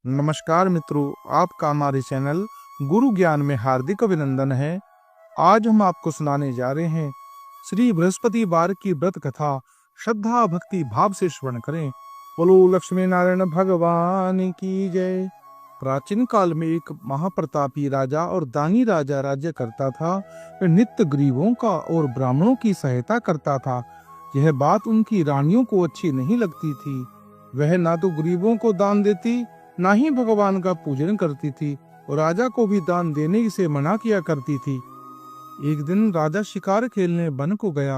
नमस्कार मित्रों, आपका हमारे चैनल गुरु ज्ञान में हार्दिक अभिनंदन है। आज हम आपको सुनाने जा रहे हैं श्री बृहस्पतिवार की व्रत कथा। श्रद्धा भक्ति भाव से श्रवण करें। बोलो लक्ष्मी नारायण भगवान की जय। प्राचीन काल में एक महाप्रतापी राजा और दानी राजा राज्य करता था। वह नित्य गरीबों का और ब्राह्मणों की सहायता करता था। यह बात उनकी रानियों को अच्छी नहीं लगती थी। वह ना तो गरीबों को दान देती, ना ही भगवान का पूजन करती थी और राजा को भी दान देने से मना किया करती थी। एक दिन राजा शिकार खेलने वन को गया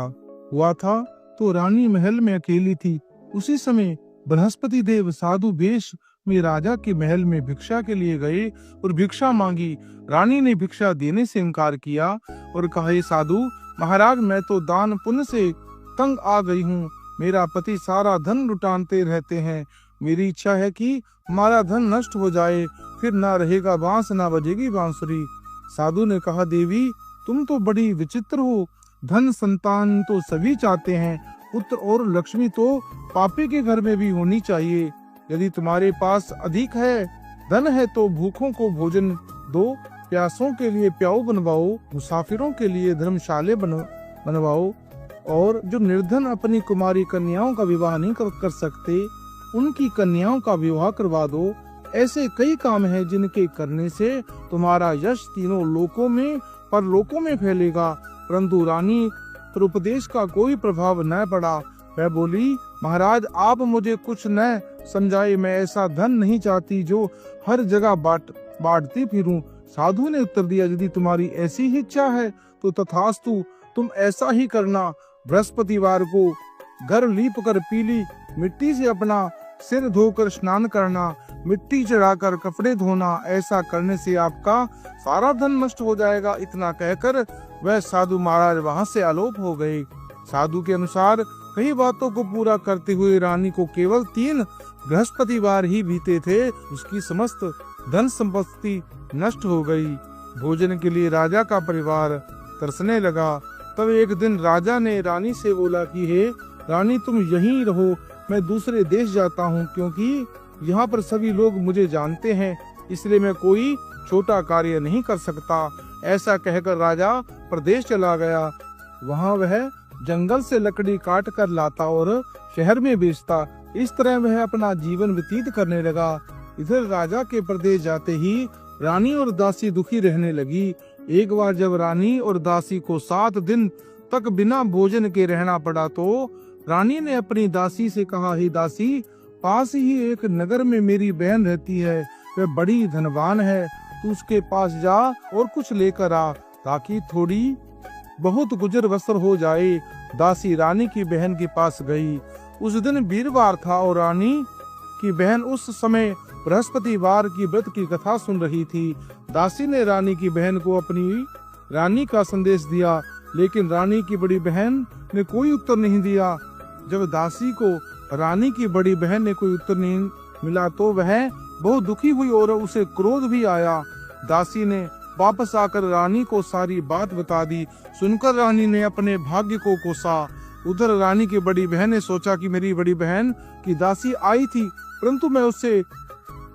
हुआ था तो रानी महल में अकेली थी। उसी समय बृहस्पति देव साधु वेश में राजा के महल में भिक्षा के लिए गए और भिक्षा मांगी। रानी ने भिक्षा देने से इनकार किया और कहा, हे साधु महाराज, मैं तो दान पुण्य से तंग आ गई हूँ। मेरा पति सारा धन लुटाते रहते हैं। मेरी इच्छा है कि हमारा धन नष्ट हो जाए, फिर ना रहेगा बांस ना बजेगी बांसुरी। साधु ने कहा, देवी तुम तो बड़ी विचित्र हो। धन संतान तो सभी चाहते हैं, पुत्र और लक्ष्मी तो पापी के घर में भी होनी चाहिए। यदि तुम्हारे पास अधिक है धन है तो भूखों को भोजन दो, प्यासों के लिए प्याऊ बनवाओ, मुसाफिरों के लिए धर्मशाले बनवाओ और जो निर्धन अपनी कुमारी कन्याओं का विवाह नहीं कर सकते उनकी कन्याओं का विवाह करवा दो। ऐसे कई काम हैं जिनके करने से तुम्हारा यश तीनों लोकों में परलोकों में फैलेगा। परंतु रानी पर उपदेश का कोई प्रभाव न पड़ा। वह बोली, महाराज आप मुझे कुछ न समझाए, मैं ऐसा धन नहीं चाहती जो हर जगह बांटती फिरूं। साधु ने उत्तर दिया, यदि तुम्हारी ऐसी ही इच्छा है तो तथास्तु, तुम ऐसा ही करना। बृहस्पतिवार को घर लीप कर पीली मिट्टी से अपना सिर धोकर स्नान करना, मिट्टी चढ़ाकर कपड़े धोना। ऐसा करने से आपका सारा धन नष्ट हो जाएगा। इतना कहकर वह साधु महाराज वहां से आलोप हो गए। साधु के अनुसार कई बातों को पूरा करते हुए रानी को केवल 3 बृहस्पतिवार ही बीते थे। उसकी समस्त धन संपत्ति नष्ट हो गई। भोजन के लिए राजा का परिवार तरसने लगा। तब एक दिन राजा ने रानी से बोला कि हे रानी, तुम यहीं रहो, मैं दूसरे देश जाता हूँ, क्योंकि यहाँ पर सभी लोग मुझे जानते हैं, इसलिए मैं कोई छोटा कार्य नहीं कर सकता। ऐसा कहकर राजा प्रदेश चला गया। वहाँ वह जंगल से लकड़ी काट कर लाता और शहर में बेचता। इस तरह वह अपना जीवन व्यतीत करने लगा। इधर राजा के प्रदेश जाते ही रानी और दासी दुखी रहने लगी। एक बार जब रानी और दासी को 7 दिन तक बिना भोजन के रहना पड़ा तो रानी ने अपनी दासी से कहा, हे दासी, पास ही एक नगर में मेरी बहन रहती है, वह बड़ी धनवान है, तू उसके पास जा और कुछ लेकर आ, ताकि थोड़ी बहुत गुजर बसर हो जाए। दासी रानी की बहन के पास गई। उस दिन वीरवार था और रानी की बहन उस समय बृहस्पतिवार की व्रत की कथा सुन रही थी। दासी ने रानी की बहन को अपनी रानी का संदेश दिया, लेकिन रानी की बड़ी बहन ने कोई उत्तर नहीं दिया। जब दासी को रानी की बड़ी बहन ने कोई उत्तर नहीं मिला तो वह बहुत दुखी हुई और उसे क्रोध भी आया। दासी ने वापस आकर रानी को सारी बात बता दी। सुनकर रानी ने अपने भाग्य को कोसा। उधर रानी की बड़ी बहन ने सोचा कि मेरी बड़ी बहन की दासी आई थी, परंतु मैं उससे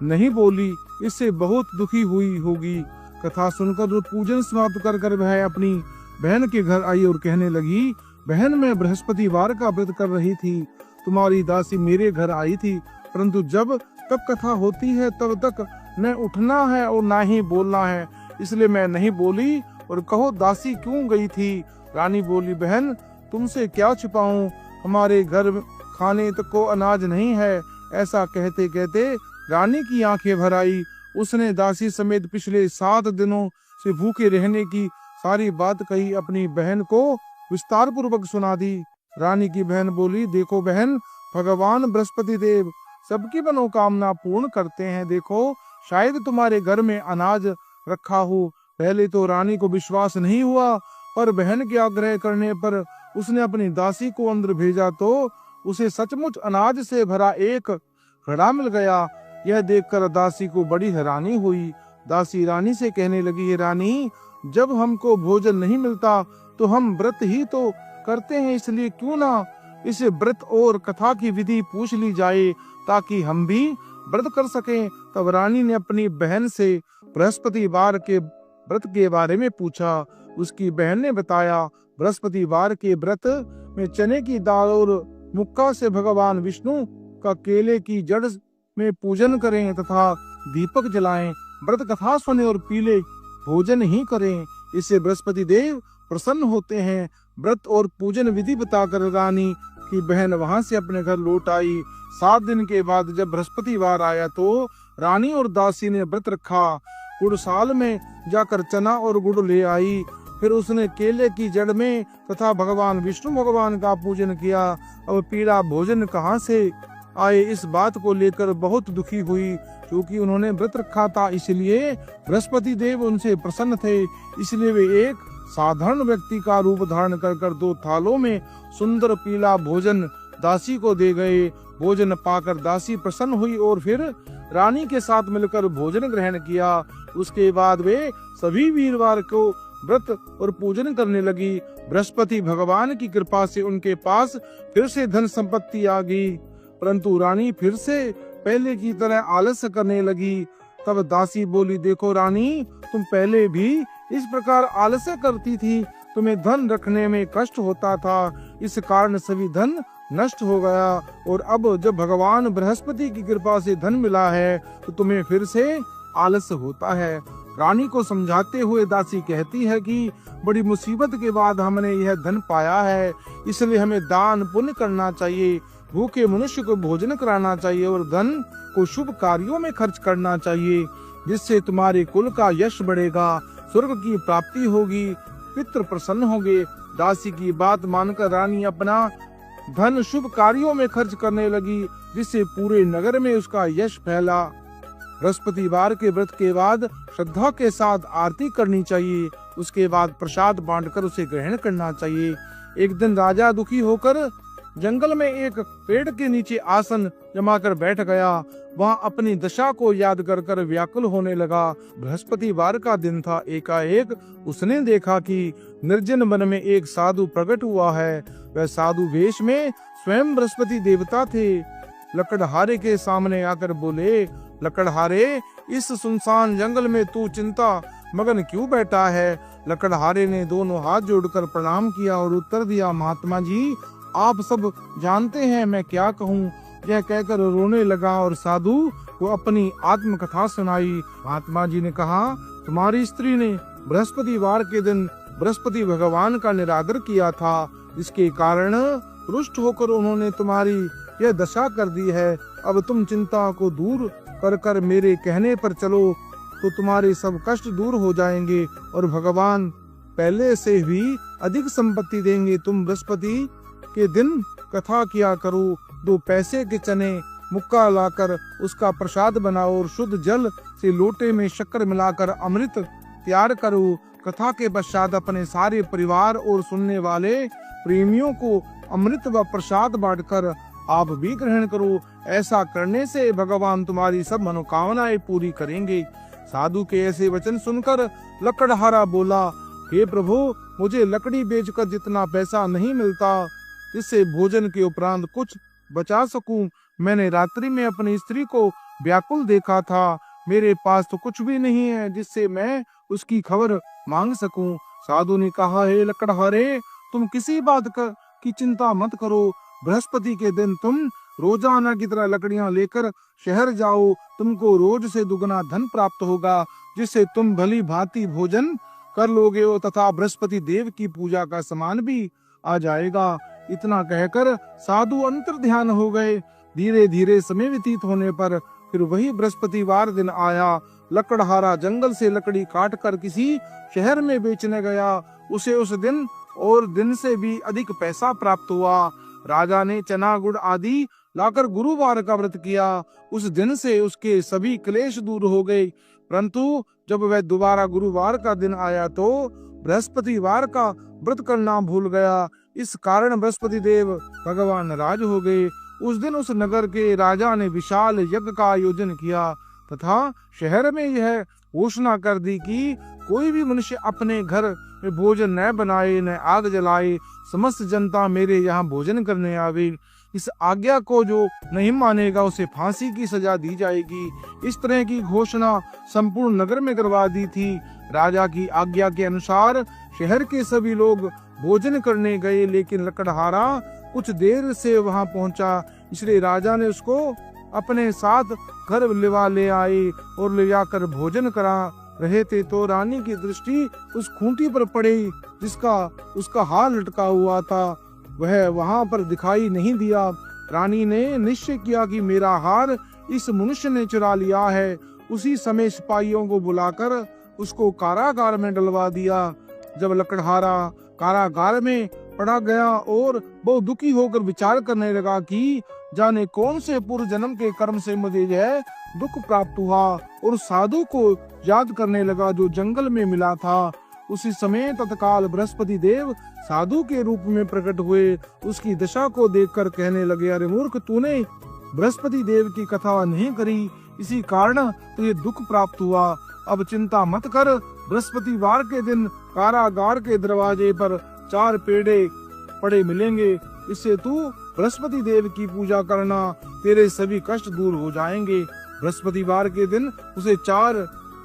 नहीं बोली, इससे बहुत दुखी हुई होगी। कथा सुनकर पूजन समाप्त कर वह अपनी बहन के घर आई और कहने लगी, बहन, मैं बृहस्पतिवार का व्रत कर रही थी, तुम्हारी दासी मेरे घर आई थी, परंतु जब तक कथा होती है तब तक न उठना है और ना ही बोलना है, इसलिए मैं नहीं बोली। और कहो दासी क्यों गई थी? रानी बोली, बहन तुमसे क्या छिपाऊं, हमारे घर खाने तक को अनाज नहीं है। ऐसा कहते कहते रानी की आंखें भर आई। उसने दासी समेत पिछले 7 दिनों से भूखे रहने की सारी बात कही, अपनी बहन को विस्तार पूर्वक सुना दी। रानी की बहन बोली, देखो बहन, भगवान बृहस्पति देव सबकी मनोकामना पूर्ण करते हैं। देखो शायद तुम्हारे घर में अनाज रखा हो। पहले तो रानी को विश्वास नहीं हुआ, पर बहन के आग्रह करने पर उसने अपनी दासी को अंदर भेजा तो उसे सचमुच अनाज से भरा एक घड़ा मिल गया। यह देखकर दासी को बड़ी हैरानी हुई। दासी रानी से कहने लगी, रानी, जब हमको भोजन नहीं मिलता तो हम व्रत ही तो करते हैं, इसलिए क्यों ना इस व्रत और कथा की विधि पूछ ली जाए, ताकि हम भी व्रत कर सके। तब रानी ने अपनी बहन से बृहस्पतिवार के व्रत के बारे में पूछा। उसकी बहन ने बताया, बृहस्पतिवार के व्रत में चने की दाल और मुक्का से भगवान विष्णु का केले की जड़ में पूजन करें तथा दीपक जलाएं। व्रत कथा सुने और पीले भोजन ही करें, इससे बृहस्पति देव प्रसन्न होते हैं। व्रत और पूजन विधि बताकर रानी की बहन वहां से अपने घर लौट आई। 7 दिन के बाद जब बृहस्पतिवार आया तो रानी और दासी ने व्रत रखा। गुड़साल में जाकर चना और गुड़ ले आई। फिर उसने केले की जड़ में तथा भगवान विष्णु भगवान का पूजन किया। अब पीला भोजन कहाँ से आए, इस बात को लेकर बहुत दुखी हुई, क्योंकि उन्होंने व्रत रखा था। इसलिए बृहस्पति देव उनसे प्रसन्न थे। इसलिए वे एक साधारण व्यक्ति का रूप धारण कर 2 थालों में सुंदर पीला भोजन दासी को दे गए। भोजन पाकर दासी प्रसन्न हुई और फिर रानी के साथ मिलकर भोजन ग्रहण किया। उसके बाद वे सभी वीरवार को व्रत और पूजन करने लगी। बृहस्पति भगवान की कृपा से उनके पास फिर से धन संपत्ति आ गई, परंतु रानी फिर से पहले की तरह आलस्य करने लगी। तब दासी बोली, देखो रानी, तुम पहले भी इस प्रकार आलस्य करती थी, तुम्हें धन रखने में कष्ट होता था, इस कारण सभी धन नष्ट हो गया, और अब जब भगवान बृहस्पति की कृपा से धन मिला है तो तुम्हें फिर से आलस्य होता है। रानी को समझाते हुए दासी कहती है कि बड़ी मुसीबत के बाद हमने यह धन पाया है, इसलिए हमें दान पुण्य करना चाहिए, भूखे मनुष्य को भोजन कराना चाहिए और धन को शुभ कार्यों में खर्च करना चाहिए, जिससे तुम्हारे कुल का यश बढ़ेगा, स्वर्ग की प्राप्ति होगी, पितृ प्रसन्न होंगे। दासी की बात मानकर रानी अपना धन शुभ कार्यों में खर्च करने लगी, जिससे पूरे नगर में उसका यश फैला। बृहस्पतिवार के व्रत के बाद श्रद्धा के साथ आरती करनी चाहिए। उसके बाद प्रसाद बांटकर उसे ग्रहण करना चाहिए। एक दिन राजा दुखी होकर जंगल में एक पेड़ के नीचे आसन जमाकर बैठ गया। वहां अपनी दशा को याद कर व्याकुल होने लगा। बृहस्पतिवार का दिन था। एकाएक उसने देखा कि निर्जन वन में एक साधु प्रकट हुआ है। वह साधु वेश में स्वयं बृहस्पति देवता थे। लकड़हारे के सामने आकर बोले, लकड़हारे, इस सुनसान जंगल में तू चिंता मगन क्यों बैठा है? लकड़हारे ने दोनों हाथ जोड़कर प्रणाम किया और उत्तर दिया, महात्मा जी, आप सब जानते हैं मैं क्या कहूँ। यह कहकर रोने लगा और साधु को अपनी आत्मकथा सुनाई। महात्मा जी ने कहा, तुम्हारी स्त्री ने बृहस्पतिवार के दिन बृहस्पति भगवान का निरादर किया था, इसके कारण रुष्ट होकर उन्होंने तुम्हारी यह दशा कर दी है। अब तुम चिंता को दूर कर मेरे कहने पर चलो तो तुम्हारे सब कष्ट दूर हो जाएंगे और भगवान पहले से भी अधिक संपत्ति देंगे। तुम बृहस्पति के दिन कथा किया करो। 2 पैसे के चने मुक्का लाकर उसका प्रसाद बनाओ और शुद्ध जल से लोटे में शक्कर मिलाकर अमृत तैयार करो। कथा के पश्चात अपने सारे परिवार और सुनने वाले प्रेमियों को अमृत व प्रसाद बांटकर आप भी ग्रहण करो। ऐसा करने से भगवान तुम्हारी सब मनोकामनाएं पूरी करेंगे। साधु के ऐसे वचन सुनकर लकड़हारा बोला, हे प्रभु, मुझे लकड़ी बेचकर जितना पैसा नहीं मिलता जिससे भोजन के उपरांत कुछ बचा सकूं, मैंने रात्रि में अपनी स्त्री को व्याकुल देखा था। मेरे पास तो कुछ भी नहीं है जिससे मैं उसकी खबर मांग सकूं। साधु ने कहा, हे लकड़हारे, तुम किसी बात की चिंता मत करो। बृहस्पति के दिन तुम रोजाना की तरह लकड़ियां लेकर शहर जाओ। तुमको रोज से दुगना धन प्राप्त होगा, जिससे तुम भली भांति भोजन कर लोगे तथा बृहस्पति देव की पूजा का सामान भी आ जाएगा। इतना कहकर साधु अंतर ध्यान हो गए। धीरे धीरे समय व्यतीत होने पर फिर वही बृहस्पतिवार दिन आया। लकड़हारा जंगल से लकड़ी काट कर किसी शहर में बेचने गया। उसे उस दिन और दिन से भी अधिक पैसा प्राप्त हुआ। राजा ने चना गुड़ आदि लाकर गुरुवार का व्रत किया। उस दिन से उसके सभी क्लेश दूर हो गए। परंतु जब वह दोबारा गुरुवार का दिन आया तो बृहस्पतिवार का व्रत करना भूल गया। इस कारण बृहस्पति देव भगवान नाराज हो गए। उस दिन उस नगर के राजा ने विशाल यज्ञ का आयोजन किया तथा शहर में यह घोषणा कर दी कि कोई भी मनुष्य अपने घर में भोजन न बनाए न आग जलाए। समस्त जनता मेरे यहाँ भोजन करने आवे। इस आज्ञा को जो नहीं मानेगा उसे फांसी की सजा दी जाएगी। इस तरह की घोषणा संपूर्ण नगर में करवा दी थी। राजा की आज्ञा के अनुसार शहर के सभी लोग भोजन करने गए, लेकिन लकड़हारा कुछ देर से वहां पहुंचा, इसलिए राजा ने उसको अपने साथ घर ले आए और ले जाकर भोजन करा रहे थे तो रानी की दृष्टि उस खूंटी पर पड़ी जिसका उसका हार लटका हुआ था। वह वहां पर दिखाई नहीं दिया। रानी ने निश्चय किया कि मेरा हार इस मनुष्य ने चुरा लिया है। उसी समय सिपाहियों को बुलाकर उसको कारागार में डलवा दिया। जब लकड़हारा कारागार में पड़ा गया और बहुत दुखी होकर विचार करने लगा कि जाने कौन से पूर्व जन्म के कर्म से मुझे यह दुख प्राप्त हुआ, और साधु को याद करने लगा जो जंगल में मिला था। उसी समय तत्काल बृहस्पति देव साधु के रूप में प्रकट हुए। उसकी दशा को देखकर कहने लगे, अरे मूर्ख, तूने बृहस्पति देव की कथा नहीं करी, इसी कारण तुझे दुख प्राप्त हुआ। अब चिंता मत कर, बृहस्पतिवार के दिन कारागार के दरवाजे पर 4 पेड़े पड़े मिलेंगे। इससे तू बृहस्पति देव की पूजा करना, तेरे सभी कष्ट दूर हो जाएंगे। बृहस्पतिवार के दिन उसे 4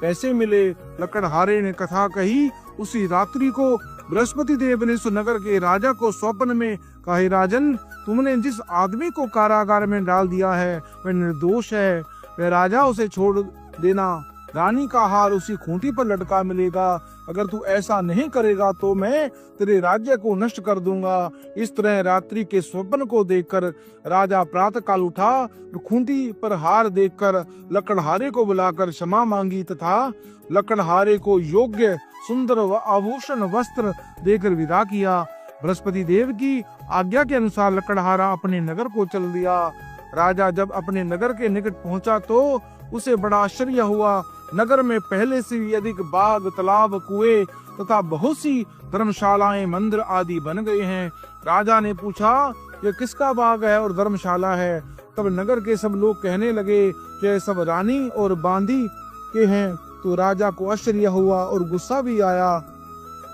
पैसे मिले। लकड़हारे ने कथा कही। उसी रात्रि को बृहस्पति देव ने सुनगर के राजा को स्वप्न में कहा, राजन, तुमने जिस आदमी को कारागार में डाल दिया है वह निर्दोष है, वह राजा उसे छोड़ देना। रानी का हार उसी खूंटी पर लटका मिलेगा। अगर तू ऐसा नहीं करेगा तो मैं तेरे राज्य को नष्ट कर दूंगा। इस तरह रात्रि के स्वप्न को देखकर राजा प्रातः काल उठा, खूंटी पर हार देखकर लकड़हारे को बुलाकर क्षमा मांगी तथा लकड़हारे को योग्य सुंदर व आभूषण वस्त्र देकर विदा किया। बृहस्पति देव की आज्ञा के अनुसार लकड़हारा अपने नगर को चल दिया। राजा जब अपने नगर के निकट पहुंचा तो उसे बड़ा आश्चर्य हुआ। नगर में पहले से भी अधिक बाग, तालाब, कुएं तथा बहुत सी धर्मशालाएं, मंदिर आदि बन गए हैं। राजा ने पूछा, यह किसका बाग है और धर्मशाला है? तब नगर के सब लोग कहने लगे कि यह सब रानी और बांदी के हैं। तो राजा को आश्चर्य हुआ और गुस्सा भी आया।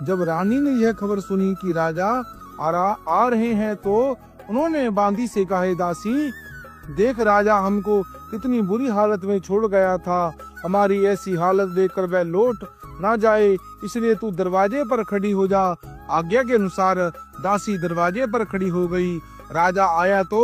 जब रानी ने यह खबर सुनी कि राजा आ रहे हैं तो उन्होंने बांदी से कहा, दासी, देख, राजा हमको कितनी बुरी हालत में छोड़ गया था। हमारी ऐसी हालत देखकर वह लौट ना जाए, इसलिए तू दरवाजे पर खड़ी हो जा। आज्ञा के अनुसार दासी दरवाजे पर खड़ी हो गई। राजा आया तो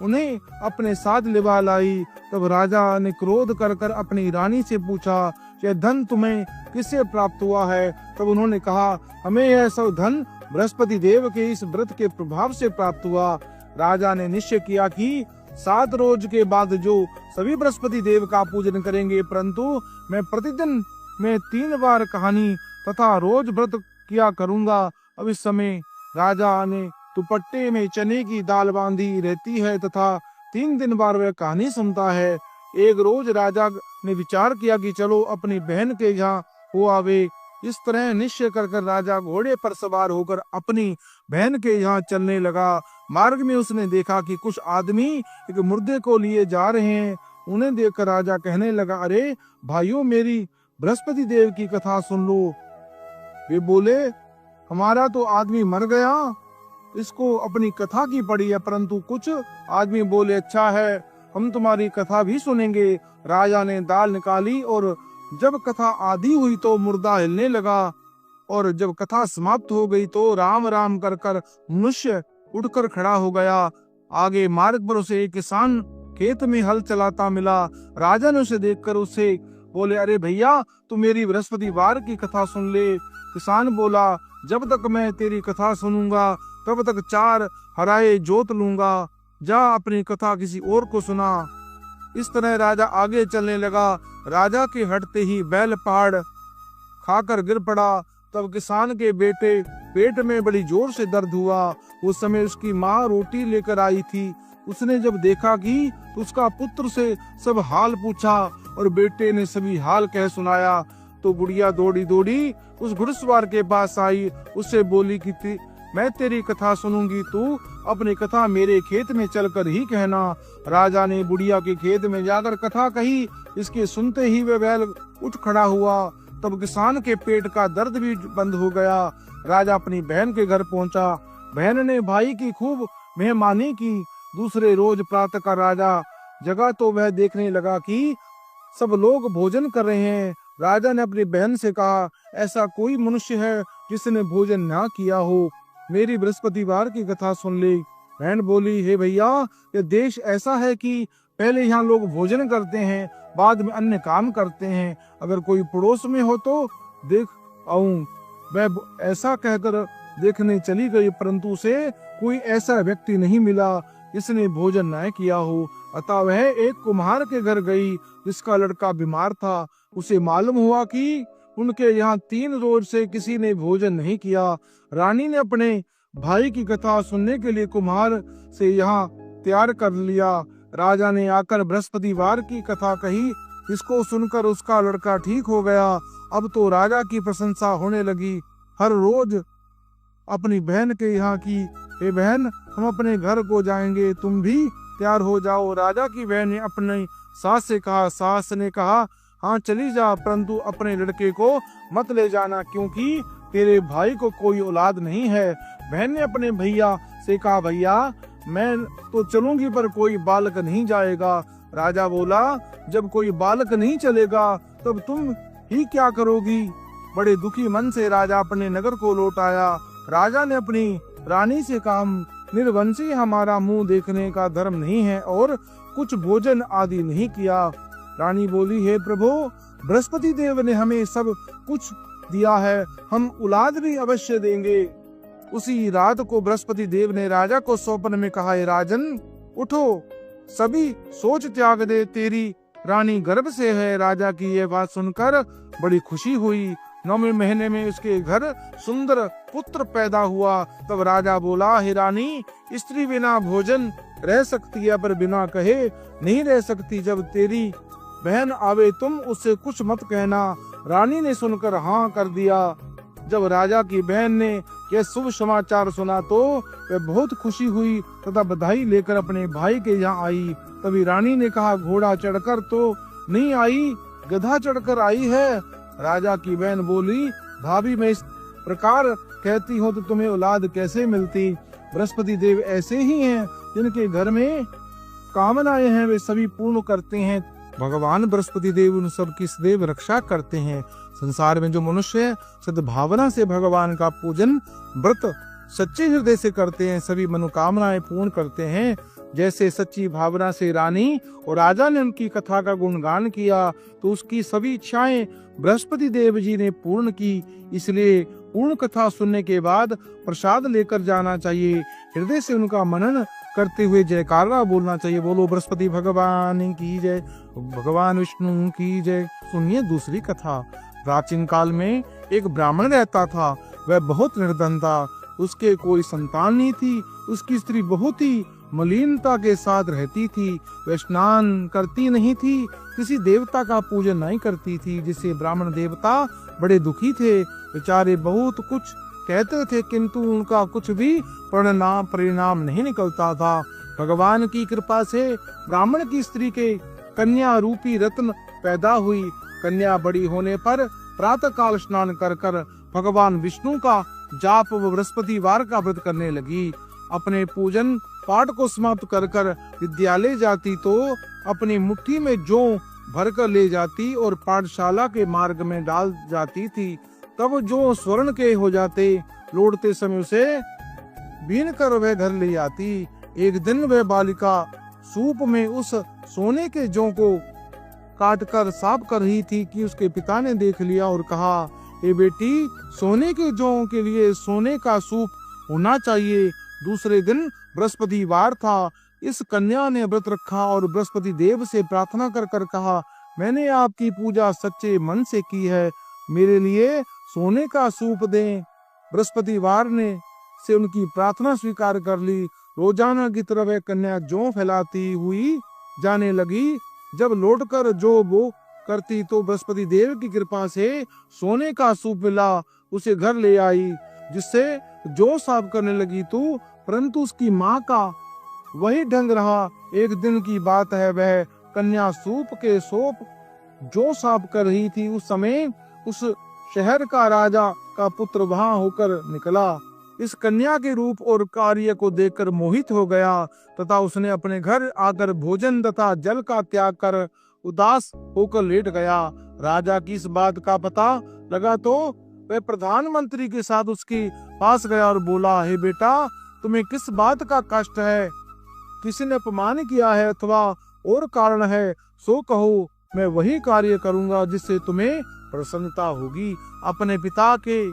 उन्हें अपने साथ लिवा लाई। तब राजा ने क्रोध कर अपनी रानी से पूछा, यह धन तुम्हें किससे प्राप्त हुआ है? तब उन्होंने कहा, हमें यह सब धन बृहस्पति देव के इस व्रत के प्रभाव से प्राप्त हुआ। राजा ने निश्चय किया कि 7 रोज के बाद जो सभी बृहस्पति देव का पूजन करेंगे, परंतु मैं प्रतिदिन में 3 बार कहानी तथा रोज व्रत किया करूंगा। अब इस समय राजा ने दुपट्टे में चने की दाल बांधी रहती है तथा 3 दिन बार वह कहानी सुनता है। एक रोज राजा ने विचार किया कि चलो अपनी बहन के यहाँ हो आवे। इस तरह निश्चय कर राजा घोड़े पर सवार होकर अपनी बहन के यहाँ चलने लगा। मार्ग में उसने देखा कि कुछ आदमी एक मुर्दे को लिए जा रहे हैं। उन्हें देखकर राजा कहने लगा, अरे भाइयों, मेरी बृहस्पति देव की कथा सुन लो। वे बोले, हमारा तो आदमी मर गया, इसको अपनी कथा की पड़ी है। परंतु कुछ आदमी बोले, अच्छा है, हम तुम्हारी कथा भी सुनेंगे। राजा ने दाल निकाली और जब कथा आधी हुई तो मुर्दा हिलने लगा, और जब कथा समाप्त हो गई तो राम राम कर मनुष्य उठकर खड़ा हो गया। आगे मार्ग पर उसे एक किसान खेत में हल चलाता मिला। राजा ने उसे देखकर उससे बोले, अरे भैया, तू मेरी बृहस्पतिवार की कथा सुन ले। किसान बोला, जब तक मैं तेरी कथा सुनूंगा तब तक 4 हराए जोत लूंगा। जा अपनी कथा किसी और को सुना। इस तरह राजा आगे चलने लगा। राजा के हटते ही बैल पहाड़ खाकर गिर पड़ा। तब किसान के बेटे पेट में बड़ी जोर से दर्द हुआ। उस समय उसकी माँ रोटी लेकर आई थी। उसने जब देखा कि उसका पुत्र से सब हाल पूछा और बेटे ने सभी हाल कह सुनाया, तो बुढ़िया दौड़ी दौड़ी उस घुड़सवार के पास आई। उससे बोली कि मैं तेरी कथा सुनूंगी, तू अपनी कथा मेरे खेत में चलकर ही कहना। राजा ने बुढ़िया के खेत में जाकर कथा कही। इसके सुनते ही वह बैल उठ खड़ा हुआ। तब किसान के पेट का दर्द भी बंद हो गया। राजा अपनी बहन के घर पहुंचा। बहन ने भाई की खूब मेहमानी की। दूसरे रोज प्रातः का राजा जगा तो वह देखने लगा कि सब लोग भोजन कर रहे हैं। राजा ने अपनी बहन से कहा, ऐसा कोई मनुष्य है जिसने भोजन ना किया हो? मेरी बृहस्पतिवार की कथा सुन ले। बहन बोली, हे भैया, ये देश ऐसा है कि पहले यहाँ लोग भोजन करते हैं, बाद में अन्य काम करते हैं। अगर कोई पड़ोस में हो तो देख आऊं। वह ऐसा कहकर देखने चली गई, परंतु उसे कोई ऐसा व्यक्ति नहीं मिला जिसने भोजन न किया हो। अतः वह एक कुम्हार के घर गई जिसका लड़का बीमार था। उसे मालूम हुआ कि उनके यहाँ 3 रोज से किसी ने भोजन नहीं किया। रानी ने अपने भाई की कथा सुनने के लिए कुम्हार से यहाँ तैयार कर लिया। राजा ने आकर बृहस्पतिवार की कथा कही, इसको सुनकर उसका लड़का ठीक हो गया। अब तो राजा की प्रशंसा होने लगी। हर रोज अपनी बहन के यहाँ की, हे बहन, हम अपने घर को जाएंगे, तुम भी तैयार हो जाओ। राजा की बहन ने अपनी सास से कहा। सास ने कहा, हाँ चली जा, परंतु अपने लड़के को मत ले जाना, क्योंकि तेरे भाई को कोई औलाद नहीं है। बहन ने अपने भैया से कहा, भैया मैं तो चलूंगी पर कोई बालक नहीं जाएगा। राजा बोला, जब कोई बालक नहीं चलेगा तब तुम ही क्या करोगी? बड़े दुखी मन से राजा अपने नगर को लौट आया। राजा ने अपनी रानी से कहा, निर्वंशी हमारा मुंह देखने का धर्म नहीं है और कुछ भोजन आदि नहीं किया। रानी बोली, हे प्रभु, बृहस्पति देव ने हमें सब कुछ दिया है, हम औलाद भी अवश्य देंगे। उसी रात को बृहस्पति देव ने राजा को स्वप्न में कहा, हे राजन, उठो, सभी सोच त्याग दे, तेरी रानी गर्भ से है। राजा की यह बात सुनकर बड़ी खुशी हुई। 9वें महीने में उसके घर सुंदर पुत्र पैदा हुआ। तब राजा बोला, हे रानी, स्त्री बिना भोजन रह सकती है पर बिना कहे नहीं रह सकती। जब तेरी बहन आवे तुम उससे कुछ मत कहना। रानी ने सुनकर हाँ कर दिया। जब राजा की बहन ने यह शुभ समाचार सुना तो वह बहुत खुशी हुई तथा बधाई लेकर अपने भाई के यहाँ आई। तभी रानी ने कहा, घोड़ा चढ़कर तो नहीं आई, गधा चढ़कर आई है। राजा की बहन बोली, भाभी, मैं इस प्रकार कहती हूँ तो तुम्हें औलाद कैसे मिलती? बृहस्पति देव ऐसे ही हैं, जिनके घर में कामनाएं हैं वे सभी पूर्ण करते हैं। भगवान बृहस्पति देव उन सब की सदैव रक्षा करते हैं। संसार में जो मनुष्य सद्भावना से भगवान का पूजन व्रत सच्चे हृदय से करते हैं, सभी मनोकामनाएं पूर्ण करते हैं। जैसे सच्ची भावना से रानी और राजा ने उनकी कथा का गुणगान किया तो उसकी सभी इच्छाएं बृहस्पति देव जी ने पूर्ण की। इसलिए पूर्ण कथा सुनने के बाद प्रसाद लेकर जाना चाहिए। हृदय से उनका मनन करते हुए जयकारा बोलना चाहिए। बोलो बृहस्पति भगवान की जय, भगवान विष्णु की जय। सुनिए दूसरी कथा। प्राचीन काल में एक ब्राह्मण रहता था। वह बहुत निर्धन था, उसके कोई संतान नहीं थी। उसकी स्त्री बहुत ही मलिनता के साथ रहती थी। वह स्नान करती नहीं थी, किसी देवता का पूजन नहीं करती थी, जिससे ब्राह्मण देवता बड़े दुखी थे। बेचारे बहुत कुछ कहते थे किंतु उनका कुछ भी परिणाम नहीं निकलता था। भगवान की कृपा से ब्राह्मण की स्त्री के कन्या रूपी रत्न पैदा हुई। कन्या बड़ी होने पर प्रातः काल स्नान कर कर भगवान विष्णु का जाप व बृहस्पतिवार का व्रत करने लगी। अपने पूजन पाठ को समाप्त कर कर विद्यालय जाती तो अपनी मुट्ठी में जौ भरकर ले जाती और पाठशाला के मार्ग में डाल जाती थी। तब जो स्वर्ण के हो जाते, लौटते समय उसे बीन कर वह घर ले आती। एक दिन वह बालिका सूप में उस सोने के जौ को काट कर साफ कर रही थी कि उसके पिता ने देख लिया और कहा, ए बेटी, सोने के जौ के लिए सोने का सूप होना चाहिए। दूसरे दिन बृहस्पतिवार था। इस कन्या ने व्रत रखा और बृहस्पति देव से प्रार्थना कर कर कहा, मैंने आपकी पूजा सच्चे मन से की है, मेरे लिए सोने का सूप दें। बृहस्पतिवार ने से उनकी प्रार्थना स्वीकार कर ली। रोजाना की तरह वह कन्या जौ फैलाती हुई जाने लगी। जब लौटकर जो वो करती तो बृहस्पति देव की कृपा से सोने का सूप मिला। उसे घर ले आई, जिससे जौ साफ करने लगी तो परंतु उसकी माँ का वही ढंग रहा। एक दिन की बात है, वह कन्या सूप के सोप जो साफ कर रही थी। उस समय उस शहर का राजा का पुत्र वहां होकर निकला। इस कन्या के रूप और कार्य को देखकर मोहित हो गया तथा उसने अपने घर आकर भोजन तथा जल का त्याग कर उदास होकर लेट गया। राजा की इस बात का पता लगा तो वह प्रधानमंत्री के साथ उसके पास गया और बोला, हे बेटा, तुम्हें किस बात का कष्ट है? किसी ने अपमान किया है अथवा और कारण है? सो कहो, मैं वही कार्य करूंगा जिससे तुम्हें प्रसन्नता होगी। अपने पिता के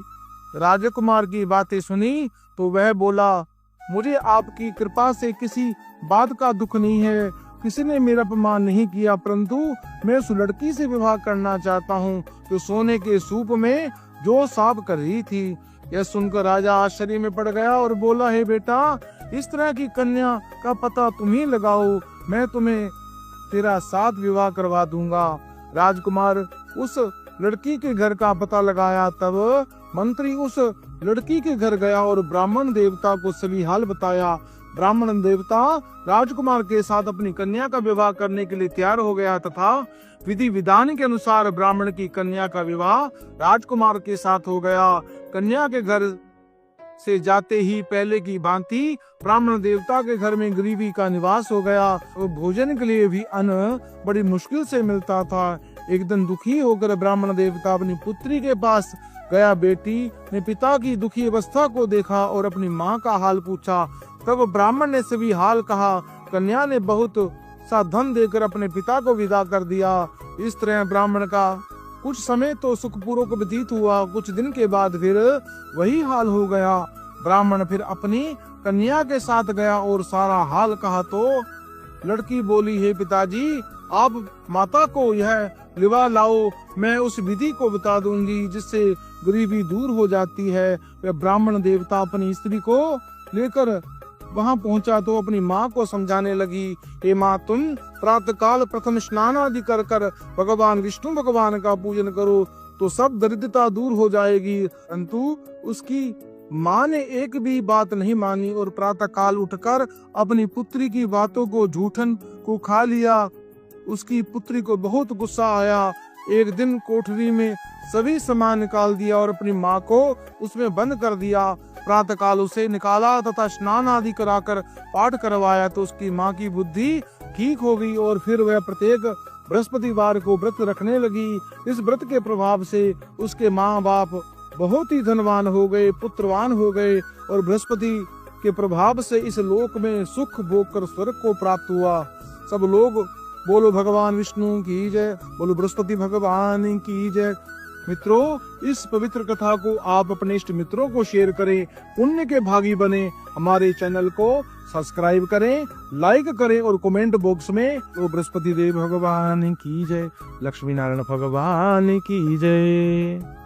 राजकुमार की बातें सुनी तो वह बोला, मुझे आपकी कृपा से किसी बात का दुख नहीं है। किसी ने मेरा अपमान नहीं किया, परंतु मैं उस लड़की से विवाह करना चाहता हूँ जो सोने के सूप में जो साफ कर रही थी। यह सुनकर राजा आश्चर्य में पड़ गया और बोला, हे बेटा, इस तरह की कन्या का पता तुम ही लगाओ, मैं तुम्हें तेरा साथ विवाह करवा दूंगा। राजकुमार उस लड़की के घर का पता लगाया। तब मंत्री उस लड़की के घर गया और ब्राह्मण देवता को सभी हाल बताया। ब्राह्मण देवता राजकुमार के साथ अपनी कन्या का विवाह करने के लिए तैयार हो गया तथा विधि विधान के अनुसार ब्राह्मण की कन्या का विवाह राजकुमार के साथ हो गया। कन्या के घर से जाते ही पहले की भांति ब्राह्मण देवता के घर में गरीबी का निवास हो गया। तो भोजन के लिए भी अन्न बड़ी मुश्किल से मिलता था। एक दिन दुखी होकर ब्राह्मण देवता अपनी पुत्री के पास गया। बेटी ने पिता की दुखी अवस्था को देखा और अपनी माँ का हाल पूछा। तब ब्राह्मण ने सभी हाल कहा। कन्या ने बहुत सा धन देकर अपने पिता को विदा कर दिया। इस तरह ब्राह्मण का कुछ समय तो सुखपूर्वक व्यतीत हुआ। कुछ दिन के बाद फिर वही हाल हो गया। ब्राह्मण फिर अपनी कन्या के साथ गया और सारा हाल कहा तो लड़की बोली, हे पिताजी, आप माता को यह लिवा लाओ, मैं उस विधि को बता दूंगी जिससे गरीबी दूर हो जाती है। वह ब्राह्मण देवता अपनी स्त्री को लेकर वहां पहुंचा तो अपनी माँ को समझाने लगी, हे माँ, तुम प्रातः काल प्रथम स्नान आदि कर कर भगवान विष्णु भगवान का पूजन करो तो सब दरिद्रता दूर हो जाएगी। परंतु उसकी माँ ने एक भी बात नहीं मानी और प्रातः काल उठकर अपनी पुत्री की बातों को झूठन को खा लिया। उसकी पुत्री को बहुत गुस्सा आया। एक दिन कोठरी में सभी सामान निकाल दिया और अपनी माँ को उसमें बंद कर दिया। प्रातः काल उसे निकाला तथा स्नान आदि कराकर पाठ करवाया तो उसकी माँ की बुद्धि ठीक हो गई और फिर वह प्रत्येक बृहस्पतिवार को व्रत रखने लगी। इस व्रत के प्रभाव से उसके माँ बाप बहुत ही धनवान हो गए, पुत्रवान हो गए और बृहस्पति के प्रभाव से इस लोक में सुख भोग कर स्वर्ग को प्राप्त हुआ। सब लोग बोलो भगवान विष्णु की जय, बोलो बृहस्पति भगवान की जय। मित्रों, इस पवित्र कथा को आप अपने इष्ट मित्रों को शेयर करें, पुण्य के भागी बने। हमारे चैनल को सब्सक्राइब करें, लाइक करें और कमेंट बॉक्स में तो बृहस्पति देव भगवान की जय, लक्ष्मी नारायण भगवान की जय।